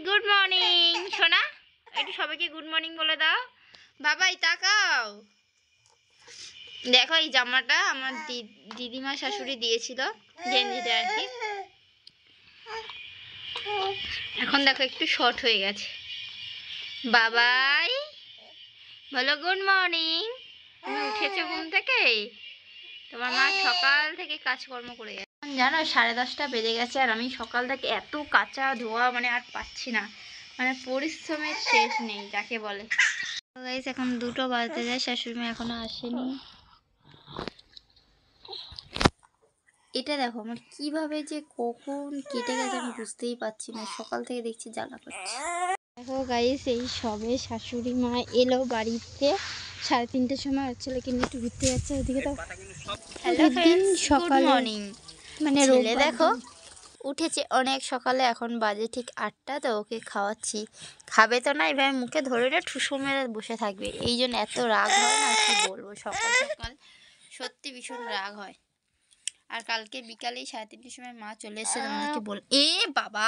Good morning সোনা, একটু সবাইকে গুড মর্নিং বলে দাও। বাবাই তাকাও, দেখো এই জামাটা আমার দিদিমা শাশুড়ি দিয়েছিল, গেঞ্জিটা আর কি। এখন দেখো একটু শর্ট হয়ে গেছে। বাবাই বলো গুড মর্নিং। তুমি উঠেছো ঘুম থেকে? তোমার মা সকাল থেকে কাজকর্ম করে গেছে। জানো 10:30 বেজে গেছে, আর আমি সকাল থেকে এত কাঁচা ধোয়া মানে আর পাচ্ছি না, মানে পরিশ্রমের শেষ নেই যাকে বলে। গাইস এখন 2টো বাজতে যায়, শাশুড়ি মা এখনো আসেনি। এটা দেখো আমার কিভাবে যে কখন কেটে গেছে আমি বুঝতেই পারছি না, সকাল থেকে দেখছি জ্বালা করছে। দেখো গাইস এই সবে শাশুড়ি মা এলো বাড়িতে, 3:30টার সময় ছেলেকে নিয়ে একটু ঘুরতে যাচ্ছে ওদিকে। তো দিন সকালে মানে ছেলে দেখো উঠেছে অনেক সকালে, এখন বাজে ঠিক 8টা। তো ওকে খাওয়াচ্ছি, খাবে তো না, এভাবে মুখে ধরে না ঠুসো মেরে বসে থাকবে। এই জন্য এত রাগ হয় না, কি বলবো, সকাল সকাল সত্যি ভীষণ রাগ হয়। আর কালকে বিকালেই 3:30টার সময় মা চলে এসেছে, তোমাদেরকে বল। এ বাবা